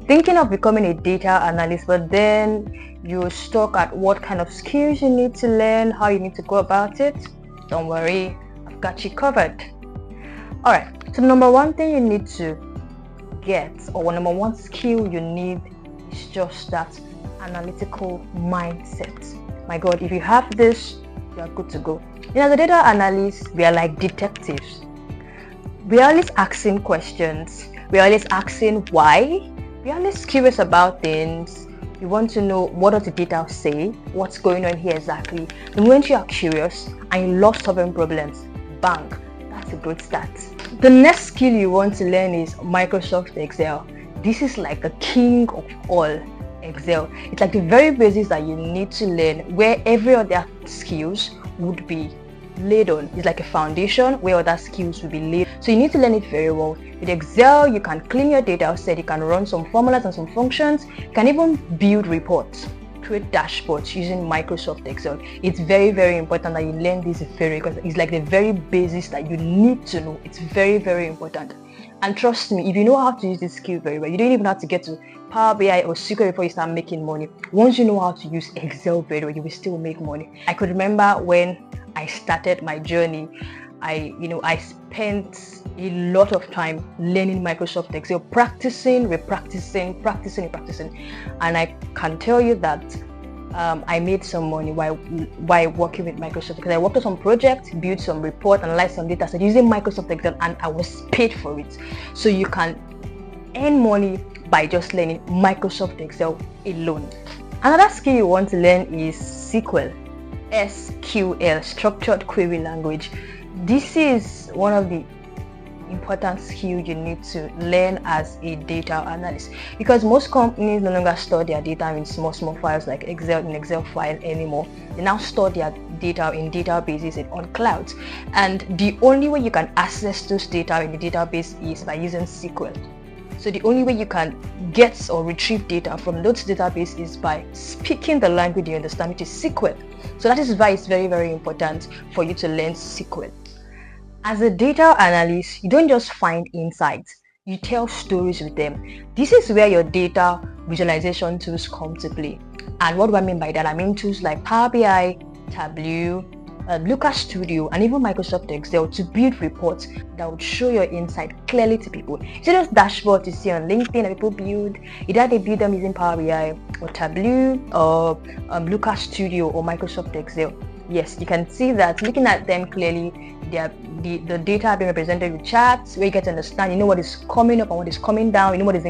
thinking of becoming a data analyst, but then you're stuck at what kind of skills you need to learn, how you need to go about it, don't worry, I've got you covered. Alright, so the number one thing you need to get, or number one skill you need, is just that analytical mindset. My God, if you have this, you are good to go. As a data analyst, we are like detectives. We are always asking questions. We are always asking why. We are always curious about things. You want to know, what does the data say? What's going on here exactly? The moment you are curious and you love solving problems, bang, that's a good start. The next skill you want to learn is Microsoft Excel. This is like the king of all. Excel. It's like the very basics that you need to learn, where every other skills would be laid on. It's like a foundation where other skills will be laid. So you need to learn it very well. With Excel, you can clean your data set, you can run some formulas and some functions, you can even build reports, create dashboards using Microsoft Excel. It's very, very important that you learn this because it's like the very basics that you need to know. It's very, very important. And trust me, if you know how to use this skill very well, you don't even have to get to Power BI or SQL before you start making money. Once you know how to use Excel very well, you will still make money. I could remember when I started my journey, I spent a lot of time learning Microsoft Excel, practicing, practicing. And I can tell you that I made some money while working with Microsoft, because I worked on some projects, built some reports, analyzed some data set using Microsoft Excel, and I was paid for it. So you can earn money by just learning Microsoft Excel alone. Another skill you want to learn is SQL. SQL, Structured Query Language. This is one of the important skill you need to learn as a data analyst, because most companies no longer store their data in small files like Excel file anymore. They now store their data in databases on clouds, and the only way you can access those data in the database is by using SQL. So the only way you can get or retrieve data from those databases is by speaking the language you understand, which is SQL. So that is why it's very, very important for you to learn SQL. As a data analyst, you don't just find insights, you tell stories with them. This is where your data visualization tools come to play. And what do I mean by that? I mean tools like Power BI, Tableau, Looker Studio, and even Microsoft Excel to build reports that would show your insight clearly to people. You see those dashboards you see on LinkedIn that people build, either they build them using Power BI or Tableau or Looker Studio or Microsoft Excel. Yes, you can see that looking at them clearly, the data being represented with charts where you get to understand, you know what is coming up and what is coming down, you know what is